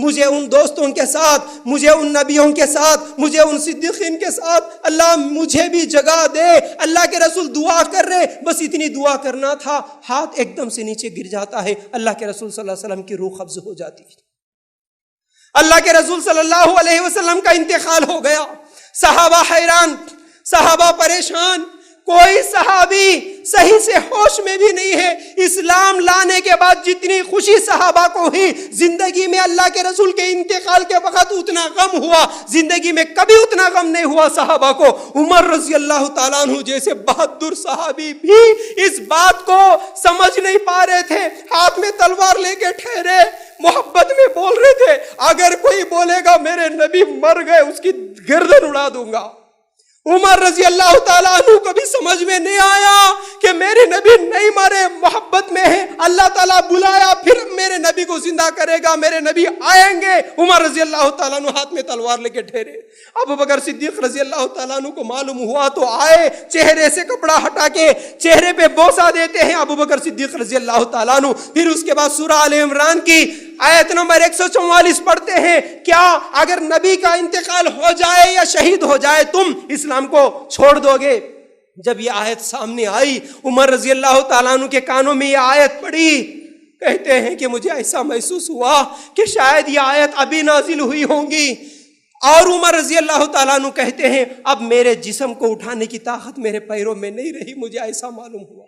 مجھے ان دوستوں کے ساتھ، مجھے ان نبیوں کے ساتھ، مجھے ان صدیقین کے ساتھ، اللہ مجھے بھی جگہ دے۔ اللہ کے رسول دعا کر رہے، بس اتنی دعا کرنا تھا، ہاتھ ایک دم سے نیچے گر جاتا ہے، اللہ کے رسول صلی اللہ علیہ وسلم کی روح قبض ہو جاتی ہے۔ اللہ کے رسول صلی اللہ علیہ وسلم کا انتقال ہو گیا، صحابہ حیران، صحابہ پریشان، کوئی صحابی صحیح سے ہوش میں بھی نہیں ہے۔ اسلام لانے کے بعد جتنی خوشی صحابہ کو ہوئی، زندگی میں اللہ کے رسول کے انتقال کے وقت اتنا غم ہوا، زندگی میں کبھی اتنا غم نہیں ہوا صحابہ کو۔ عمر رضی اللہ تعالیٰ عنہ جیسے بہادر صحابی بھی اس بات کو سمجھ نہیں پا رہے تھے، ہاتھ میں تلوار لے کے ٹھہرے، محبت میں بول رہے تھے اگر کوئی بولے گا میرے نبی مر گئے اس کی گردن اڑا دوں گا۔ عمر رضی اللہ تعالیٰ عنہ کو بھی سمجھ میں نہیں آیا کہ میرے نبی نہیں مرے، محبت میں ہے، اللہ تعالیٰ بلایا پھر میرے نبی کو زندہ کرے گا، میرے نبی آئیں گے۔ عمر رضی اللہ تعالیٰ عنہ ہاتھ میں تلوار لے کے ٹھہرے۔ ابو بکر صدیق رضی اللہ تعالیٰ عنہ کو معلوم ہوا تو آئے، چہرے سے کپڑا ہٹا کے چہرے پہ بوسہ دیتے ہیں ابو بکر صدیق رضی اللہ تعالیٰ عنہ۔ پھر اس کے بعد سورہ آل عمران کی آیت نمبر 144 پڑھتے ہیں، کیا اگر نبی کا انتقال ہو جائے یا شہید ہو جائے تم اسلام کو چھوڑ دو گے؟ جب یہ آیت سامنے آئی، عمر رضی اللہ تعالیٰ عنہ کے کانوں میں یہ آیت پڑی، کہتے ہیں کہ مجھے ایسا محسوس ہوا کہ شاید یہ آیت ابھی نازل ہوئی ہوں گی، اور عمر رضی اللہ تعالیٰ عنہ کہتے ہیں اب میرے جسم کو اٹھانے کی طاقت میرے پیروں میں نہیں رہی، مجھے ایسا معلوم ہوا۔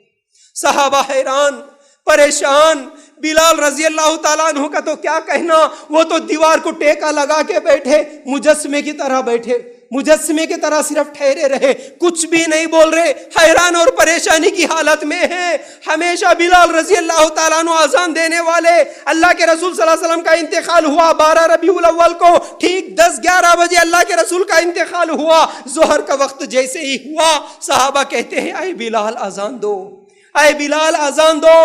صحابہ حیران، پریشان۔ بلال رضی اللہ تعالیٰ عنہ کا تو کیا کہنا، وہ تو دیوار کو ٹیکا لگا کے بیٹھے، مجسمے کی طرح بیٹھے، مجسمے کی طرح صرف ٹھہرے رہے، کچھ بھی نہیں بول رہے، حیران اور پریشانی کی حالت میں ہیں۔ ہمیشہ بلال رضی اللہ تعالیٰ عنہ اذان دینے والے، اللہ کے رسول صلی اللہ علیہ وسلم کا انتقال ہوا 12 ربیع الاول کو، ٹھیک 10-11 بجے اللہ کے رسول کا انتقال ہوا۔ ظہر کا وقت جیسے ہی ہوا، صحابہ کہتے ہیں اے بلال اذان دو، اے بلال اذان دو۔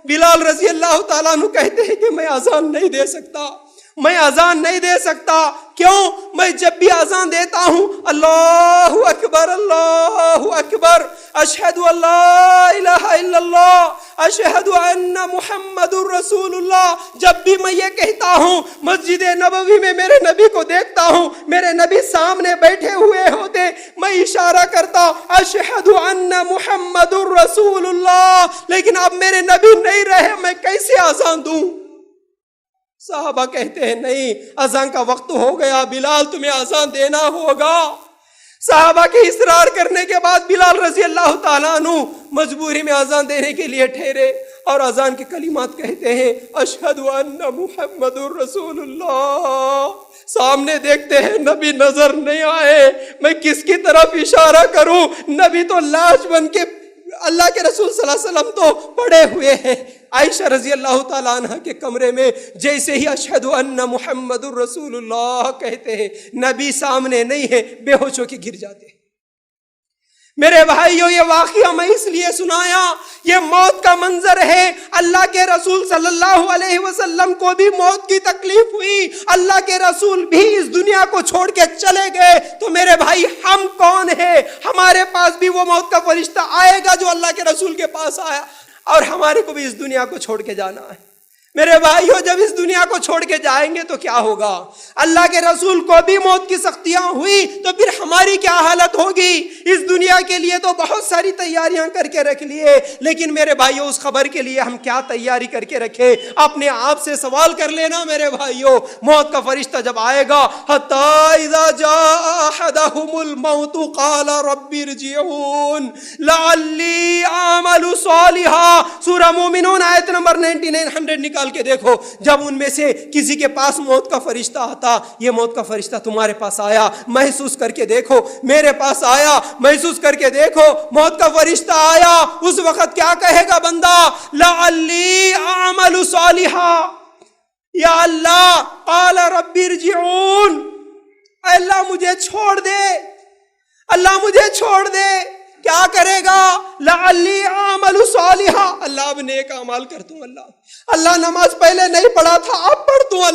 بلال رضی اللہ تعالیٰ عنہ کہتے ہیں کہ میں اذان نہیں دے سکتا، میں اذان نہیں دے سکتا۔ کیوں؟ میں جب بھی اذان دیتا ہوں اللہ اکبر اللہ اکبر، اشہد ان لا الہ الا اللہ، اشہد ان محمد الرسول اللہ، جب بھی میں یہ کہتا ہوں مسجد نبوی میں میرے نبی کو دیکھتا ہوں، میرے نبی سامنے بیٹھے ہوئے ہوتے، میں اشارہ کرتا اشہد ان محمد الرسول اللہ، لیکن اب میرے نبی نہیں رہے، میں کیسے اذان دوں؟ صحابہ کہتے ہیں نہیں، اذان کا وقت ہو گیا، بلال تمہیں اذان دینا ہوگا۔ صحابہ کے اصرار کرنے کے بعد بلال رضی اللہ تعالیٰ عنہ مجبوری میں اذان دینے کے لیے ٹھہرے، اور اذان کے کلمات کہتے ہیں اشہد ان محمد الرسول اللہ۔ سامنے دیکھتے ہیں نبی نظر نہیں آئے، میں کس کی طرف اشارہ کروں؟ نبی تو لاش بن کے، اللہ کے رسول صلی اللہ علیہ وسلم تو پڑے ہوئے ہیں۔ عائشہ رضی اللہ تعالیٰ عنہ کے کمرے میں جیسے ہی اشہد ان محمد الرسول اللہ کہتے ہیں، نبی سامنے نہیں ہے، بے ہوش ہو کے گر جاتے ہیں۔ میرے بھائیوں، یہ واقعہ میں اس لیے سنایا، یہ موت کا منظر ہے۔ اللہ کے رسول صلی اللہ علیہ وسلم کو بھی موت کی تکلیف ہوئی، اللہ کے رسول بھی اس دنیا کو چھوڑ کے چلے گئے، تو میرے بھائی ہم کون ہیں؟ ہمارے پاس بھی وہ موت کا فرشتہ آئے گا جو اللہ کے رسول کے پاس آیا، اور ہمارے کو بھی اس دنیا کو چھوڑ کے جانا ہے۔ میرے بھائیوں، جب اس دنیا کو چھوڑ کے جائیں گے تو کیا ہوگا؟ اللہ کے رسول کو بھی موت کی سختیاں ہوئی تو پھر ہماری کیا حالت ہوگی؟ اس دنیا کے لیے تو بہت ساری تیاریاں کر کے رکھ لیے، لیکن میرے بھائیوں اس خبر کے لیے ہم کیا تیاری کر کے رکھے؟ اپنے آپ سے سوال کر لینا میرے بھائیوں۔ موت کا فرشتہ جب آئے گا، حتی اذا جاء احدهم الموت قال رب ارجعون لعلی اعمل صالحا، سورہ مومنون آیت نمبر 99 نکال کے دیکھو، جب ان میں سے کسی کے پاس موت کا فرشتہ آتا، یہ موت کا فرشتہ تمہارے پاس آیا، محسوس کر کے دیکھو، میرے پاس آیا، محسوس کر کے دیکھو، موت کا فرشتہ آیا، اس وقت کیا کہے گا بندہ؟ لعلی اعمل صالحا، یا اللہ، قال رب ارجعون، اے اللہ مجھے چھوڑ دے، اللہ مجھے چھوڑ دے۔ کیا کرے گا؟ لعلی اعمل صالحا، اللہ اب نیک اعمال کرتا ہوں، اللہ نماز پہلے نہیں پڑھا تھا اب پڑھتا ہوں،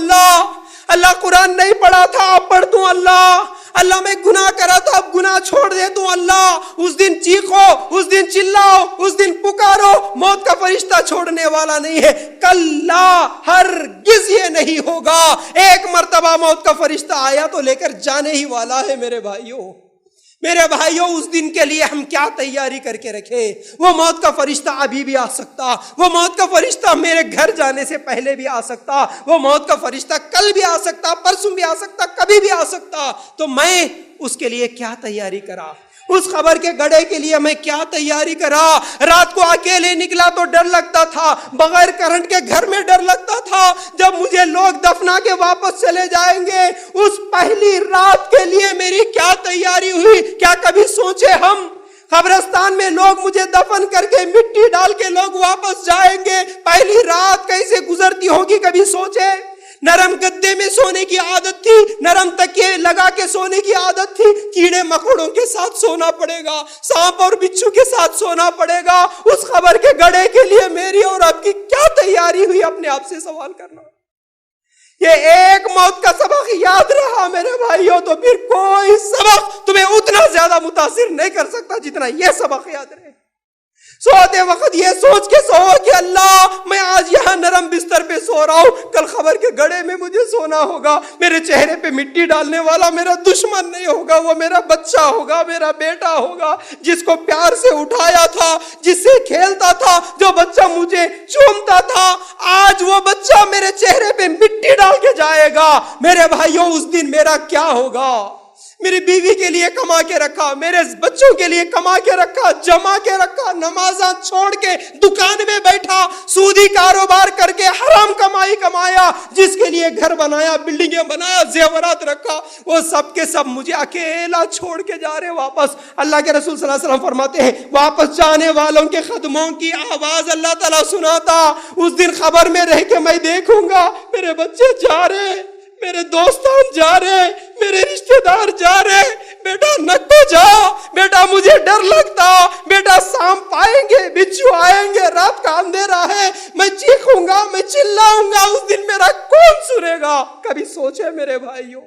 اللہ قرآن نہیں پڑھا تھا اب پڑھتا ہوں، اللہ میں گناہ کرا تھا اب گناہ چھوڑ دیتا ہوں، اللہ۔ اس دن چیخو، اس دن چلاؤ، اس دن پکارو، موت کا فرشتہ چھوڑنے والا نہیں ہے۔ کلا، ہرگز یہ نہیں ہوگا۔ ایک مرتبہ موت کا فرشتہ آیا تو لے کر جانے ہی والا ہے میرے بھائیوں، اس دن کے لیے ہم کیا تیاری کر کے رکھے؟ وہ موت کا فرشتہ ابھی بھی آ سکتا، وہ موت کا فرشتہ میرے گھر جانے سے پہلے بھی آ سکتا، وہ موت کا فرشتہ کل بھی آ سکتا، پرسوں بھی آ سکتا، کبھی بھی آ سکتا۔ تو میں اس کے لیے کیا تیاری کرا؟ اس خبر کے گڑھے کے لیے میں کیا تیاری کرا؟ رات کو اکیلے نکلا تو ڈر لگتا تھا، بغیر کرنٹ کے گھر میں ڈر لگتا تھا، جب مجھے لوگ دفنا کے واپس چلے جائیں گے اس پہلی رات کے لیے میری کیا تیاری ہوئی؟ کیا کبھی سوچے ہم؟ قبرستان میں لوگ مجھے دفن کر کے مٹی ڈال کے لوگ واپس جائیں گے، پہلی رات کیسے گزرتی ہوگی کبھی سوچے؟ نرم گدے میں سونے کی عادت تھی، نرم تکیے لگا کے سونے کی عادت تھی، کیڑے مکوڑوں کے ساتھ سونا پڑے گا، سانپ اور بچھو کے ساتھ سونا پڑے گا۔ اس خبر کے گڑھے کے لیے میری اور آپ کی کیا تیاری ہوئی؟ اپنے آپ سے سوال کرنا۔ یہ ایک موت کا سبق یاد رہا میرے بھائیوں تو پھر کوئی سبق تمہیں اتنا زیادہ متاثر نہیں کر سکتا جتنا یہ سبق یاد رہے۔ سوتے وقت یہ سوچ کے سو کہ اللہ میں آج یہاں نرم بستر پہ سو رہا ہوں، کل خبر کے گڑھے میں مجھے سونا ہوگا، میرے چہرے پہ مٹی ڈالنے والا میرا دشمن نہیں ہوگا، وہ میرا بچہ ہوگا، میرا بیٹا ہوگا، جس کو پیار سے اٹھایا تھا، جس سے کھیلتا تھا، جو بچہ مجھے چومتا تھا، آج وہ بچہ میرے چہرے پہ مٹی ڈال کے جائے گا۔ میرے بھائیوں اس دن میرا کیا ہوگا؟ میری بیوی کے لیے کما کے رکھا، میرے بچوں کے لیے کما کے رکھا، جمع کے رکھا، نمازاں چھوڑ کے دکان میں بیٹھا، سودی کاروبار کر کے حرام کمائی کمایا، جس کے لیے گھر بنایا، بلڈنگیں بنایا، زیورات رکھا، وہ سب کے سب مجھے اکیلا چھوڑ کے جا رہے واپس۔ اللہ کے رسول صلی اللہ علیہ وسلم فرماتے ہیں واپس جانے والوں کے قدموں کی آواز اللہ تعالیٰ سناتا۔ اس دن خبر میں رہ کے میں دیکھوں گا میرے بچے جا رہے، میرے دوستان جا رہے، میرے رشتہ دار جا رہے، بیٹا نہ تو جا، بیٹا مجھے ڈر لگتا، بیٹا سانپ آئیں گے، بچھو آئیں گے، رات کا اندھیرا ہے، میں چیخوں گا، میں چلاؤں گا، اس دن میرا کون سنے گا؟ کبھی سوچے میرے بھائیوں؟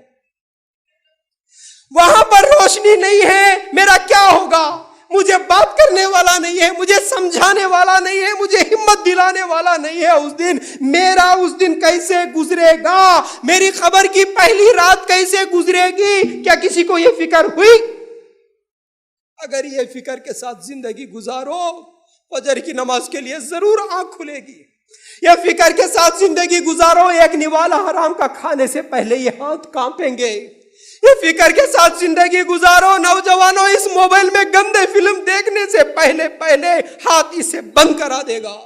وہاں پر روشنی نہیں ہے، میرا کیا ہوگا؟ مجھے بات کرنے والا نہیں ہے، مجھے سمجھانے والا نہیں ہے، مجھے ہمت دلانے والا نہیں ہے۔ اس دن میرا اس دن کیسے گزرے گا؟ میری خبر کی پہلی رات کیسے گزرے گی؟ کیا کسی کو یہ فکر ہوئی؟ اگر یہ فکر کے ساتھ زندگی گزارو فجر کی نماز کے لیے ضرور آنکھ کھلے گی۔ یہ فکر کے ساتھ زندگی گزارو ایک نوالا حرام کا کھانے سے پہلے یہ ہاتھ کانپیں گے۔ یہ فکر کے ساتھ زندگی گزارو نوجوانوں، اس موبائل میں گندے فلم دیکھنے سے پہلے ہاتھ اسے بند کرا دے گا۔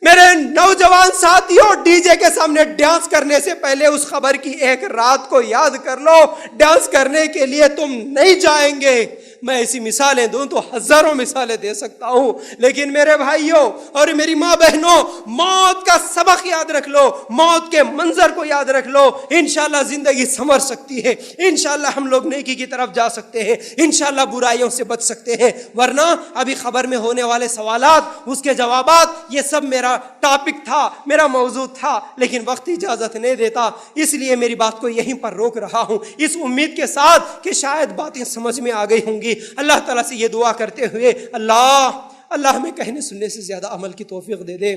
میرے نوجوان ساتھیوں، ڈی جے کے سامنے ڈانس کرنے سے پہلے اس خبر کی ایک رات کو یاد کر لو، ڈانس کرنے کے لیے تم نہیں جائیں گے۔ میں ایسی مثالیں دوں تو ہزاروں مثالیں دے سکتا ہوں، لیکن میرے بھائیوں اور میری ماں بہنوں، موت کا سبق یاد رکھ لو، موت کے منظر کو یاد رکھ لو، انشاءاللہ زندگی سنور سکتی ہے، انشاءاللہ ہم لوگ نیکی کی طرف جا سکتے ہیں، انشاءاللہ برائیوں سے بچ سکتے ہیں۔ ورنہ ابھی خبر میں ہونے والے سوالات، اس کے جوابات، یہ سب میرا ٹاپک تھا، میرا موضوع تھا، لیکن وقت اجازت نہیں دیتا، اس لیے میری بات کو یہیں پر روک رہا ہوں، اس امید کے ساتھ کہ شاید باتیں سمجھ میں آ گئی ہوں گی۔ اللہ تعالیٰ سے یہ دعا کرتے ہوئے اللہ ہمیں کہنے سننے سے زیادہ عمل کی توفیق دے دے،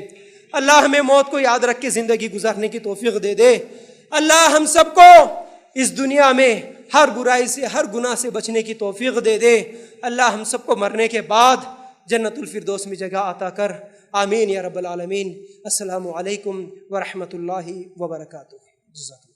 اللہ ہمیں موت کو یاد رکھ کے زندگی گزارنے کی توفیق دے دے، اللہ ہم سب کو اس دنیا میں ہر برائی سے، ہر گناہ سے بچنے کی توفیق دے دے، اللہ ہم سب کو مرنے کے بعد جنت الفردوس میں جگہ عطا کر، آمین یا رب العالمین۔ السلام علیکم ورحمۃ اللہ وبرکاتہ۔ جزاک اللہ۔